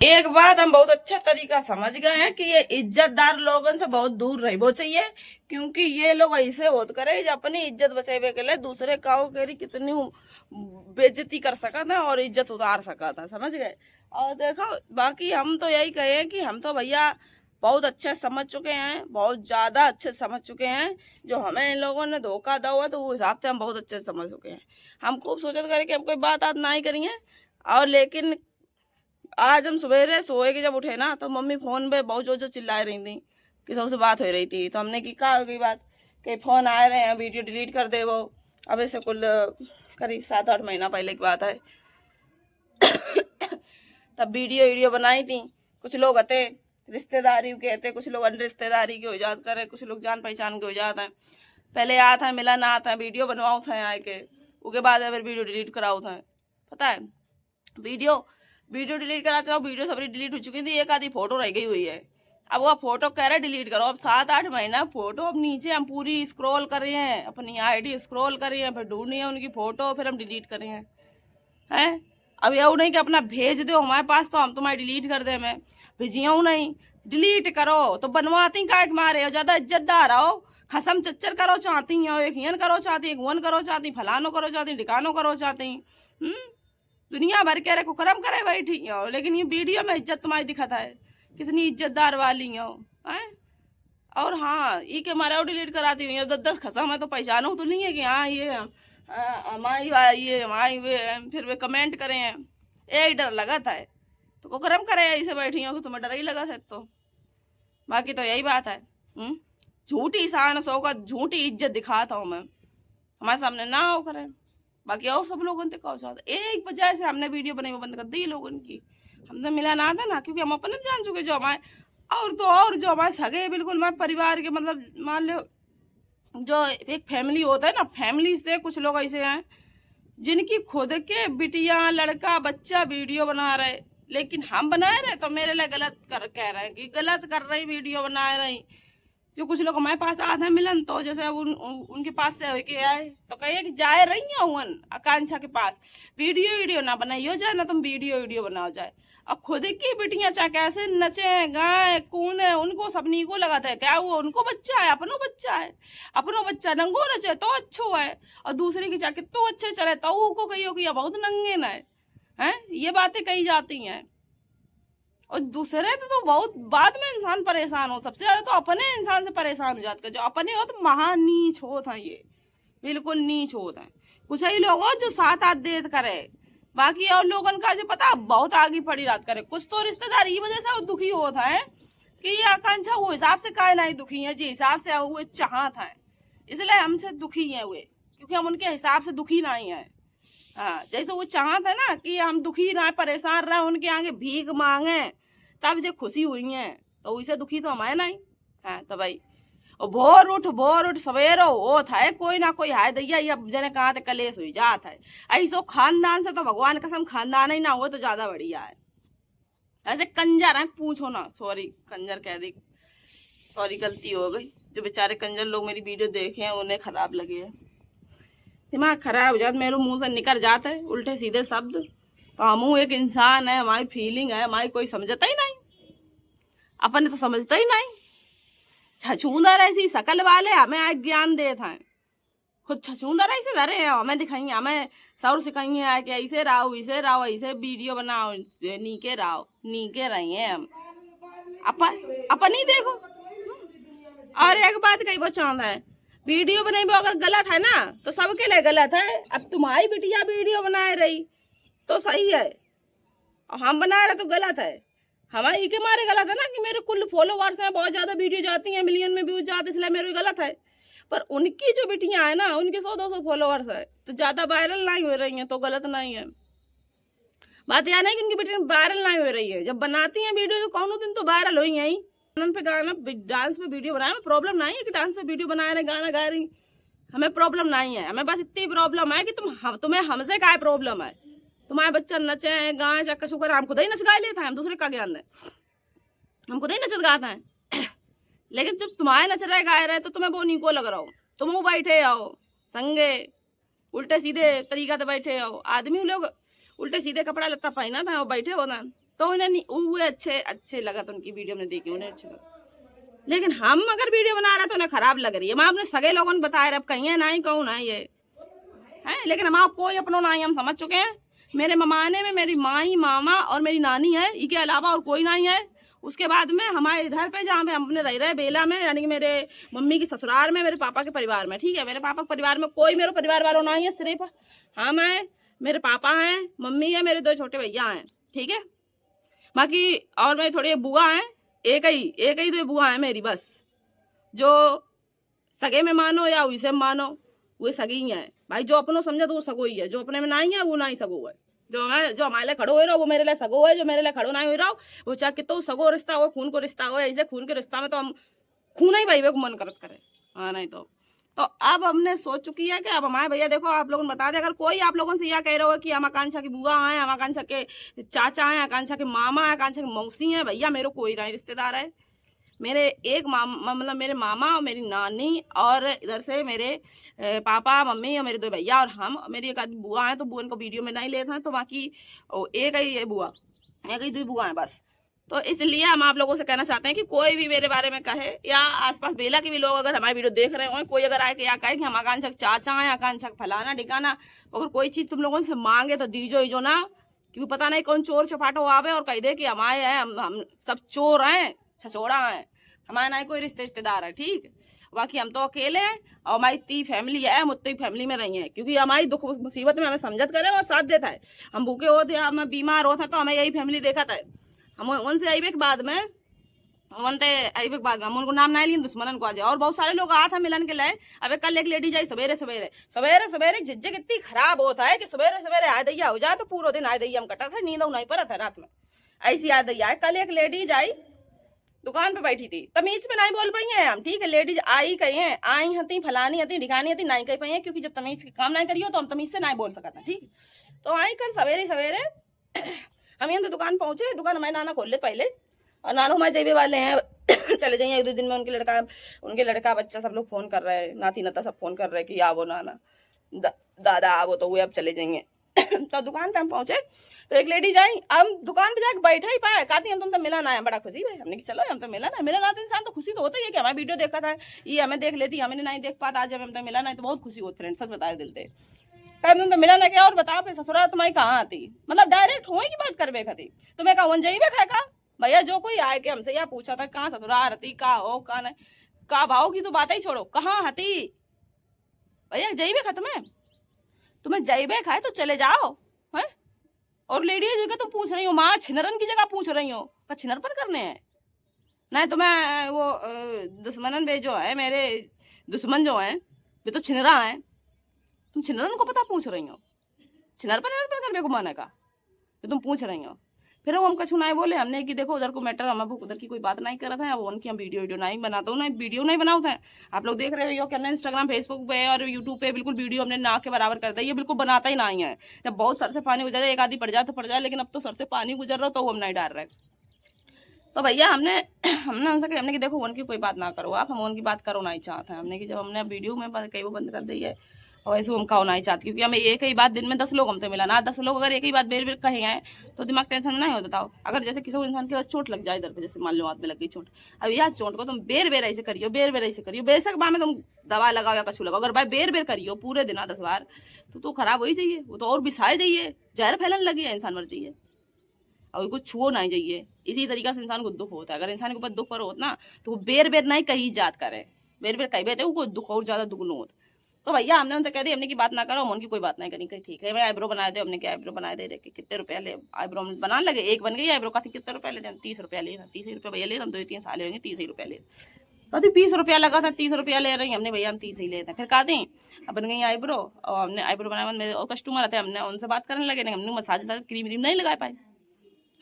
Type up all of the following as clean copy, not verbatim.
एक बात हम बहुत अच्छा तरीका समझ गए हैं कि ये इज्जतदार लोगों से बहुत दूर रहबो चाहिए, क्योंकि ये लोग ऐसे होत करे जो अपनी इज्जत बचावे के लिए दूसरे काओ केरी कितनी बेइज्जती कर सका था और इज्जत उतार सका था, समझ गए। और देखो बाकी हम तो यही कहे कि हम तो भैया बहुत अच्छे समझ चुके हैं, बहुत ज्यादा अच्छे समझ चुके हैं। जो हमें इन लोगों ने धोखा दिया हुआ तो वो हिसाब से हम बहुत अच्छे समझ चुके हैं। हम खूब सोचते करे कि हम कोई बात आज ना ही करिए। और लेकिन आज हम सवेरे सोए के जब उठे ना तो मम्मी फोन पे बहुत जोर जोर चिल्ला रही थी कि सबसे बात हो रही थी, तो हमने की कहा की बात कि फोन आ रहे हैं, वीडियो डिलीट कर दे वो। अब ऐसे कुल करीब 7-8 महीना पहले की बात है। तब वीडियो बनाई थी। कुछ लोग आते रिश्तेदारी के कहते, कुछ लोग अन्य रिश्तेदारी के हो जात करे, कुछ लोग जान पहचान के हो जाते हैं। पहले आता है मिला ना आता है, वीडियो बनवाओ था आए के, उसके बाद फिर वीडियो डिलीट कराओ था। पता है वीडियो वीडियो डिलीट करा चाहो, वीडियो सबरी डिलीट हो चुकी थी, एक आधी फोटो रह गई हुई है। अब वो फोटो कह रहे डिलीट करो। अब 7-8 महीना फोटो, अब नीचे हम पूरी स्क्रॉल कर रहे हैं, अपनी आईडी स्क्रॉल कर रहे हैं, फिर ढूंढनी है उनकी फोटो, फिर हम डिलीट कर रहे हैं। अब ये नहीं कि अपना भेज दो हमारे पास तो हम तुम्हारी डिलीट कर दे। मैं भेजियो नहीं, डिलीट करो तो बनवाती का मारे हो, ज्यादा इज्जतदार हो, खसम चच्चर करो चाहती हो, एक हियन करो चाहती, एक वन करो चाहती, फलानो करो चाहती, ढिकानो करो चाहती। दुनिया भर के कुकरम करे बैठी हो, लेकिन ये वीडियो में इज्जत तुम्हारी दिखाता है कितनी इज्जतदार वाली हो। और हाँ ई के मारे डिलीट कराती हुई 10-10 खसम है तो पहचानो तो नहीं है कि हाँ ये हमारी ये हमारी वे, फिर वे कमेंट करें हैं। एक डर लगा था तो कुकरम करे ऐसे बैठी हो कि तुम्हें डर ही लगा है। तो बाकी तो यही बात है। झूठी शान शौकत झूठी इज्जत दिखाता हूँ मैं, हमारे सामने ना हो करे। बाकी और सब लोगों ने कहा चाहता एक वजह से हमने वीडियो बनाई बंद कर दी लोगों की। हमने मिला ना था ना, क्योंकि हम अपने जान चुके जो हमारे और जो हमारे सगे बिल्कुल हमारे परिवार के, मतलब मान लो जो एक फैमिली होता है ना, फैमिली से कुछ लोग ऐसे हैं जिनकी खुद के बिटिया लड़का बच्चा वीडियो बना रहे, लेकिन हम बनाए रहे तो मेरे लिए गलत कह रहे हैं कि गलत कर रही वीडियो बना रही। जो कुछ लोग हमारे पास आधा मिलन तो जैसे उनके पास से के आए तो कहे कि जाए रही हूँ आकांक्षा के पास, वीडियो ना बनाइयो जाए ना, तुम वीडियो बनाओ जाए। अब खुद की बेटियां चाहे कैसे नचे गाए कूदे, उनको सबनी को लगाता है क्या वो उनको बच्चा है, अपनो बच्चा नंगो नचे तो अच्छो है, और दूसरे की चाहे तो अच्छे चले तो को कहियो कि बहुत नंगे ना है। ये बातें कही जाती हैं। और दूसरे तो बहुत बाद में इंसान परेशान हो, सबसे ज्यादा तो अपने इंसान से परेशान हो जाते, जो अपने हो तो महा नीच होता है, ये बिल्कुल नीच होता है। कुछ ही लोग हो जो 7-8 देत करे, बाकी और लोगन का जो पता बहुत आगे पड़ी रात करे। कुछ तो रिश्तेदार ये वजह से दुखी होता है कि ये आकांक्षा वो हिसाब से काय नहीं दुखी है जी हिसाब से वो चाहत है, इसलिए हमसे दुखी है वे, क्योंकि हम उनके हिसाब से दुखी नहीं है। हाँ जैसे वो चाहत है ना कि हम दुखी रहे परेशान रहे, उनके आगे भीख मांगे तब जो खुशी हुई है, तो वैसे दुखी तो हमारे नहीं। हाँ तो भाई भोर उठ सवेरो हो था कोई ना कोई हाय दैया ये जने कहा थे कलेश हुई जात है। ऐसो खानदान से तो भगवान कसम खानदान ही ना हो तो ज्यादा बढ़िया है। ऐसे कंजर है पूछो ना, सॉरी कंजर कह दी, सॉरी गलती हो गई। जो बेचारे कंजर लोग मेरी वीडियो देखे हैं उन्हें खराब लगे है, दिमाग खराब हो जाता, मेरे मुंह से निकल जाते है उल्टे सीधे शब्द। तो हम एक इंसान है, हमारी फीलिंग है, हमारी कोई समझता ही नहीं, अपने तो समझता ही नहीं। छछूंदर ऐसी शकल वाले हमें आज ज्ञान देते हैं, खुद छछूंदर ऐसे धरे हैं, हमें दिखाइए, हमें सौर सिखाइए आए कि ऐसे रहो ऐसे वीडियो बनाओ, नीके रहो, नीके रही हैं हम अपन ही देखो। और एक बात कही वो चाहता है वीडियो बनाई अगर गलत है ना तो सबके लिए गलत है। अब तुम्हारी बिटिया वीडियो बना रही तो सही है, और हम बना रहे तो गलत है। हमारे के मारे गलत है ना कि मेरे कुल फॉलोवर्स हैं, बहुत ज्यादा वीडियो जाती हैं, मिलियन में व्यूज जाते, इसलिए मेरे गलत है। पर उनकी जो बिटियां है ना उनके 100-200 फॉलोवर्स है तो ज्यादा वायरल नहीं हो रही हैं तो गलत नहीं है। बात यह नहीं कि उनकी बेटियां वायरल नहीं हो रही है, जब बनाती हैं वीडियो तो कौन दिन तो वायरल हो ही। पे गाना डांस पे वीडियो बनाने में प्रॉब्लम नहीं है कि डांस पे वीडियो बना रहे गाना गा रही, हमें प्रॉब्लम नहीं है। हमें बस इतनी प्रॉब्लम है कि तुम्हें हमसे क्या प्रॉब्लम है। तुम्हारे बच्चा नचे गाए चक्कर शुक्र, हम खुद ही नच गा लेते हैं, हम दूसरे का ज्ञान है, हम खुद ही नचत गाते हैं। लेकिन जब तुम्हारे नच रहे गाए रहे तो तुम्हें वो नहीं को लग रहा हो, तुम वो बैठे आओ संगे उल्टे सीधे तरीका से बैठे आओ। आदमी लोग उल्टे सीधे कपड़ा लत्ता पहना था वो बैठे हो ना, तो उन्हें वो अच्छे लगा, तो उनकी वीडियो में देखी, उन्हें अच्छा लगा। लेकिन हम अगर वीडियो बना रहे तो उन्हें खराब लग रही है। मैं अपने सगे लोगों ने बताया, अब कहीं है ना ही कहूँ ना ये है, लेकिन हम आप कोई अपनों ना ही हम समझ चुके हैं। मेरे ममाने में मेरी माई, मामा और मेरी नानी है, इसके अलावा और कोई नहीं है। उसके बाद में हमारे इधर पे जहाँ पे हम अपने रह रहे बेला में, यानी कि मेरे मम्मी की ससुराल में, मेरे पापा के परिवार में, ठीक है, मेरे पापा के परिवार में कोई मेरे परिवार वालों नहीं है, सिर्फ हम हैं, मेरे पापा हैं, मम्मी है, मेरे 2 छोटे भैया हैं, ठीक है। बाकी और मेरी थोड़ी बुआ हैं, एक ही 2 बुआ है मेरी बस, जो सगे में मानो या उसे मानो, वो सगी ही है भाई। जो अपनों समझे तो वो सगो ही है, जो अपने में नहीं है वो नहीं सगो है। जो हमारे लिए खड़ो हो रहा हो वो मेरे लिए सगो है, जो मेरे लिए खड़ो नहीं हो रहा हो वो चाहे कितना सगो रिश्ता हो, खून को रिश्ता हो, ऐसे खून के रिश्ता में तो हम खून ही भाई को मन करत करे, हाँ नहीं तो अब हमने सोच चुकी है कि अब हमारे भैया देखो, आप लोगों ने बता दें, अगर कोई आप लोगों से यह कह रहे हो कि हम आकांक्षा की बुआ हैं, हम आकांक्षा के चाचा हैं, आकांक्षा के मामा हैं, आकांक्षा के मौसी हैं, भैया मेरे कोई नहीं रिश्तेदार है। मेरे एक मतलब मेरे मामा और मेरी नानी और इधर से मेरे पापा, मम्मी और मेरे 2 भैया और हम, मेरी एक आदमी बुआ हैं, तो बुआ को वीडियो में नहीं लेते हैं, तो बाकी एक ही बुआ, एक ही 2 बुआ हैं बस। तो इसलिए हम आप लोगों से कहना चाहते हैं कि कोई भी मेरे बारे में कहे, या आसपास बेला के भी लोग अगर हमारी वीडियो देख रहे हो, कोई अगर आए या कहे कि हम आकांक्षा चाचा हैं, आकांक्षा फलाना ठिकाना, अगर कोई चीज़ तुम लोगों से मांगे तो दीजो ही जो ना, क्योंकि पता नहीं कौन चोर चपाटो आवे और कह दे कि हमारे हैं, हम सब चोर हैं, छछोड़ा हैं, हमारे ना कोई रिश्तेदार है, ठीक। बाकी हम तो अकेले हैं और हमारी इतनी फैमिली है, हम उतनी फैमिली में रही हैं, क्योंकि हमारी दुख मुसीबत में हमें समझत करे और साथ देता है। हम भूखे होते हैं, हम बीमार होते हैं, तो हमें यही फैमिली देखा था। हम उनसे आई के बाद में हम उनको नाम नहीं लिए, दुश्मनन को आ जाए। और बहुत सारे लोग आते हैं मिलन के लिए। अबे कल एक लेडी जाई सवेरे झिझक इतनी खराब होता है कि सवेरे आय दैया हो जाए तो पूरा दिन आय दैया हम कटा था, नींद नहीं पड़ा था रात में, ऐसी आय दैया है। कल एक लेडीज आई, दुकान पे बैठी थी, तमीज में नहीं बोल पाई हैं हम, ठीक है। लेडीज आई कही हैं, आई हती फलानी हती ढिकानी हती, नहीं कह पाई हैं, क्योंकि जब तमीज की काम नहीं करियो तो हम तमीज से नहीं बोल सकते, ठीक। तो आई कल सवेरे हम यहाँ तो दुकान पहुंचे, दुकान हमारे नाना खोल ले पहले, और नानू हमारे जेबे वाले हैं चले जाइए 1-2 दिन में। उनके लड़का बच्चा सब लोग फोन कर रहे हैं, नाती नता सब फोन कर रहे हैं कि आवो नाना, दादा आवो, तो वो अब चले जाएंगे। तो दुकान पे हम पहुंचे तो एक लेडीज आई, हम दुकान पे जाके बैठा ही पाए, कहती हम तुम तो मिला ना है, बड़ा खुशी भाई। हमने कि चलो हम तो मिला ना, मिला ना तो इंसान तो खुशी तो होता ही है कि हमारी वीडियो देखा था, ये हमें देख लेती, हमें नहीं देख पाता, आज जब हम तो मिला ना तो बहुत खुशी होती। फ्रेंड सच बताए दिल से, तुम तो मिला ना क्या, और बताओ फिर ससुराल तुम्हारी कहाँ आती, मतलब डायरेक्ट हुई की बात करवे खाती। तुम्हें कहा वन जाइए खाए का भैया, जो कोई आए के हमसे यह पूछा था कहाँ ससुराल हती, का हो का नहीं, का भाव की तो बात ही छोड़ो, कहाँ हती भैया, जाइए खा तुम्हें जाइबे खाए तो चले जाओ है। और लेडीज जगह तुम पूछ रही हो, माँ छिनरन की जगह पूछ रही हो, का छिनर पर करने हैं नहीं। तुम्हें वो दुश्मनन वे जो है, मेरे दुश्मन जो है वे तो छिनरा है, तुम छिनरन को पता पूछ रही हो, छिनर पर करने को माने का तो तुम पूछ रही हो। फिर हम कछु नहीं बोले, हमने कि देखो उधर को मैटर, हम उधर की कोई बात नहीं कर रहे थे, अब उनकी हम वीडियो नहीं बनाता हूँ, वीडियो नहीं बनाते हैं। आप लोग देख रहे हो कि हमने इंस्टाग्राम, फेसबुक पे और यूट्यूब पे बिल्कुल वीडियो हमने ना के बराबर कर दिया, ये बिल्कुल बनाता ही नहीं है। जब बहुत सर से पानी गुजर जाए, एक आधी पड़ जाए तो पड़ जाए, लेकिन अब तो सर से पानी गुजर रहा हो तो वो हम नहीं डाल रहे। तो भैया हमने उनसे हमने कि देखो उनकी कोई बात ना करो आप, हम उनकी बात करो नहीं चाहते हैं। हमने कि जब हमने वीडियो में कई वो बंद कर दी है, और वैसे हम कहो नहीं चाहती, क्योंकि हमें एक ही बात दिन में 10 लोग हमसे मिला ना, 10 लोग अगर एक ही बात बेर बेर कहे हैं तो दिमाग टेंशन नहीं हो। बताओ अगर जैसे किसी को इंसान के चोट लग जाए इधर पे, जैसे मान लो हाथ में लग गई चोट, अब यह चोट को तुम बेर बेर ऐसे करियो, बेर बेर ऐसे करियो, बेशक बाद में तुम दवा लगाओ या कछु लगाओ, अगर भाई बेर बेर करियो पूरे दिन 10 बार तो खराब हो ही जाइए, वो तो और बिसाए जाइए, जहर फैलने लगी है, इंसान मर जाइए, और कुछ छुओ नहीं जाइए। इसी तरीका से इंसान को दुख होता है। अगर इंसान के ऊपर दुख पर होता ना तो वो बेर बेर नहीं कही जात करे, बेर बेर कही बेते वो दुख और ज्यादा दुगुन होता। तो भैया हमने उनसे कह दी, हमने की बात ना करो, हम उनकी कोई बात नहीं करी, कही ठीक है मैं आईब्रो बना दे, हमने क्या आईब्रो बना दे रहे कितने रुपया ले, आईब्रो बनाने लगे, एक बन गई आईब्रो का कितने रुपया ले, 30 रुपया ले, 30 रुपया भैया ले, हम 2-3 साल होंगे 30 रुपया ले, तो 20 रुपया लगा था, 30 रुपया ले रही हमने, भैया हम 30 ही लेते हैं। फिर कहा दी अब बन गई आईब्रो, और हमने आईब्रो बनाया, मेरे और कस्टमर आते हैं, हमने उनसे बात करने लगे, हमने मसाज क्रीम नहीं लगा पाए,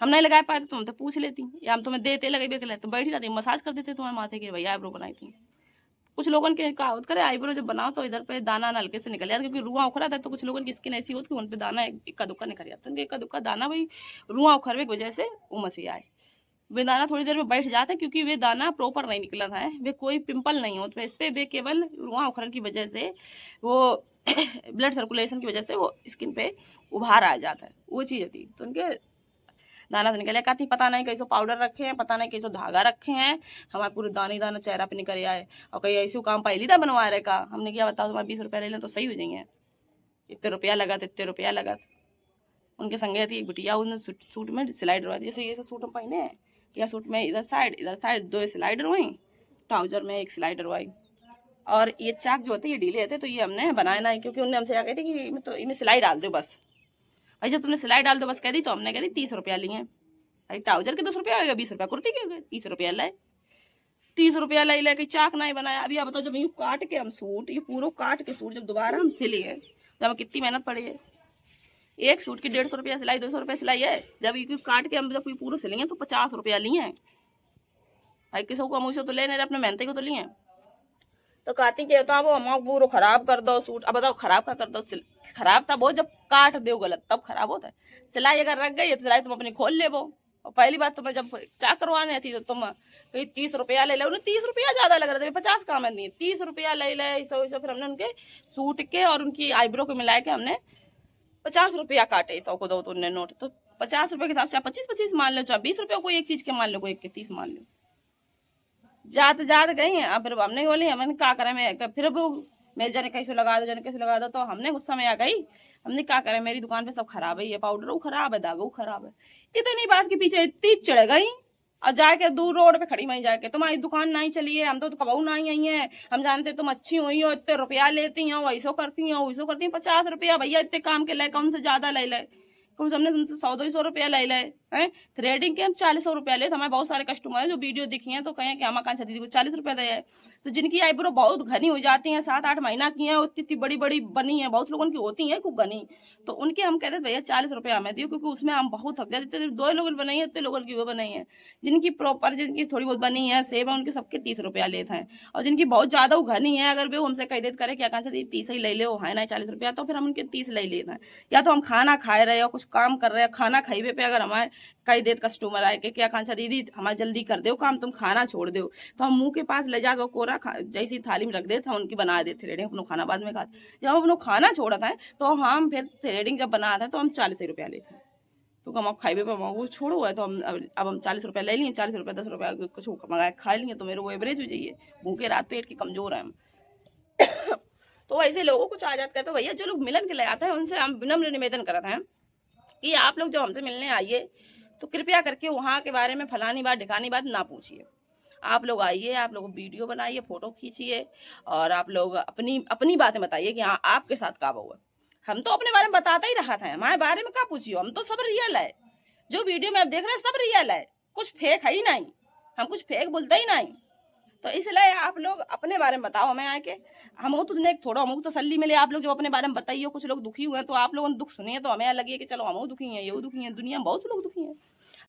हम नहीं लगा पाए तो तुम तो पूछ लेती, या हम तुम्हें देते लगे बेकले, तुम बैठी रहती, मसाज कर देते तुम्हारे माथे के, भैया आईब्रो बनाई थी। कुछ लोगों की कहावत करे आईब्रो जब बनाओ तो इधर पे दाना हल्के से निकल जाता, क्योंकि रुआ उखड़ा था, तो कुछ लोगों की स्किन ऐसी होती है उन पे दाना इक्का दुक्का निकल जाता है, इक्का दुक्का दाना भाई रुआ उखड़वे की वजह से उमसी आए, वे दाना थोड़ी देर में बैठ जाते हैं, क्योंकि वे दाना प्रॉपर नहीं निकला था, वे कोई पिंपल नहीं होता इस पे, वे केवल रुआ उखड़न की वजह से वो ब्लड सर्कुलेशन की वजह से वो स्किन पे उभार आ जाता है, वो चीज़ होती। तो उनके दाना से निकले, कहती पता नहीं कैसे पाउडर रखे हैं, पता नहीं कैसे धागा रखे हैं, हमारे पूरे दाने दाना चेहरा पे निकल आए। और कहीं ऐसे काम पहली ना बनवा रहे का। हमने क्या बताओ, तुम्हारे 20 रुपया ले लें तो सही हो जाएंगे, इतने रुपया लगत, इतने रुपया लगत। उनके संगे थी बिटिया, उन्होंने सूट में सिलाई डरवा दी। जैसे ये सूट हम पहने हैं, या सूट में इधर साइड 2 सिलाई डरवाई, ट्राउजर में 1 सिलाई डरवाई। और ये चाक जो होते ये ढीले थे, तो ये हमने बनाया ना, क्योंकि उन्होंने हमसे क्या कहती कि तो इनमें सिलाई डाल दो बस। भाई जब तुमने सिलाई डाल दो बस कह दी, तो हमने कह दी 30 रुपया लिए। भाई ट्राउजर के 10 रुपया होगा, 20 रुपया कुर्ती के हो गए, 30 रुपया लाए, 30 रुपया लाई लेके चाक नहीं बनाया। अभी आप बताओ, जब यूँ काट के हम सूट, ये पूरा काट के सूट जब दोबारा हम सिले हैं, जब हमें कितनी मेहनत पड़ी है। एक सूट की 150 रुपया सिलाई, 200 रुपया सिलाई है। जब ये काट के हम जब पूरा सिलेंगे तो 50 रुपया लिए हैं। भाई किसी को मुझसे तो ले नहीं रहे, अपने मेहनत को तो लिए। तो कहती कि तो अब हम पूरा खराब कर दो सूट। अब बताओ खराब का कर दो, खराब तब वो जब काट दो गलत तब खराब होता है। सिलाई अगर रख गई है तो सिलाई तुम अपनी खोल ले वो। और पहली बात तुम्हें जब चाक करवाने थी तो तुम 30 रुपया ले लो, उन्हें 30 रुपया ज्यादा लग रहा था, 50 काम नहीं, 30 रुपया ले ले ऐसा। फिर हमने उनके सूट के और उनकी आईब्रो को मिला के हमने 50 रुपया काटे, 100 को दो तो उन्हें नोट, तो 50 रुपये के हिसाब से 25-25 मान लो, चाहे 20 रुपये कोई एक चीज के मान लो, कोई एक के 30 मान लो। जाते गई हैं। अब फिर हमने बोली, हमने क्या करें, मैं फिर वो मेरे जाने कैसे लगा दो, जाने कैसे लगा दो। तो हमने गुस्सा में आ गई, हमने क्या करें, मेरी दुकान पे सब खराब है, ये पाउडर वो खराब है, दागा वो खराब है। इतनी बात के पीछे इतनी चढ़ गई और जाके दूर रोड पे खड़ी वहीं जाके, तुम्हारी दुकान नहीं चली है, हम तो कबू नहीं आई है, हम जानते तुम अच्छी हुई हो, इतने रुपया लेती हो, वैसो करती हो, वैसो करती हो। 50 रुपया भैया इतने काम के ले, कम से ज्यादा ले ले, कम से हमने तुमसे 100-200 रुपया ले ले हैं। थ्रेडिंग के हम 40 रुपया ले। तो हमारे बहुत सारे कस्टमर हैं जो वीडियो दिखी हैं तो कहें कि हम कांचा दीदी को 40 रुपया दे। तो जिनकी आईब्रो बहुत घनी हो जाती हैं, 7-8 महीना की हैं, इतनी बड़ी बड़ी बनी है, बहुत लोगों की होती हैं खूब घनी, तो उनके हम कहते भैया 40 रुपया हमें दियो, क्योंकि उसमें हम बहुत थक जाते। 2 लोगों ने बनाई है, इतने लोगों की वो बनाई है। जिनकी प्रॉपर, जिनकी थोड़ी बहुत बनी है, सेब है, उनके सबके 30 रुपया लेते हैं। और जिनकी बहुत ज्यादा वो घनी है, अगर वो हमसे कह देते करे क्या कांचा दीदी 30 ही ले लो, है ना 40 रुपया, तो फिर हम उनके 30 ले लेते हैं। या तो हम खाना खा रहे हो, कुछ काम कर रहे हैं, खाना खाइबे पे अगर हमारे कई देर कस्टमर आए कि क्या कांचा दीदी हमारा जल्दी कर दो काम, तुम खाना छोड़ दो, तो हम मुंह के पास ले जाते, वो कोरा जैसी थाली में रख देते हैं, उनकी बना देते थ्रेडिंग, अपना खाना बाद में खाते। जब हम अपना खाना छोड़ते हैं तो हम फिर थ्रेडिंग जब बनाते हैं तो हम 40 रुपया लेते हैं। तो हम आप खाइबे पे वो छोड़ो है, तो हम 40 रुपया ले लिए, 40 रुपया 10 रुपया कुछ मंगाए खा लिए, तो मेरे को एवरेज हो जाइए। भूखे रात पेट के कमजोर हैं हम। तो ऐसे लोगों को आ जाता है। तो भैया जो लोग मिलन के लिए आते हैं उनसे हम विनम्र निवेदन करते हैं कि आप लोग जब हमसे मिलने आइए तो कृपया करके वहाँ के बारे में फलानी बात ढिकानी बात ना पूछिए। आप लोग आइए, आप लोग वीडियो बनाइए, फोटो खींचिए, और आप लोग अपनी बातें बताइए कि हाँ आपके साथ क्या हुआ। हम तो अपने बारे में बताता ही रहा था, हमारे बारे में क्या पूछिए, हम तो सब रियल है। जो वीडियो में आप देख रहे हैं सब रियल है, कुछ फेक है ही नहीं, हम कुछ फेक बोलते ही नहीं। तो इसलिए आप लोग अपने बारे में बताओ हमें आके, हम तो थोड़ा हमको तसल्ली मिले। आप लोग जब अपने बारे में बताइए, कुछ लोग दुखी हुए हैं तो आप लोगों ने दुख सुनिए, तो हमें लगे कि चलो हम दुखी हैं, ये दुखी हैं, दुनिया में बहुत से लोग दुखी हैं।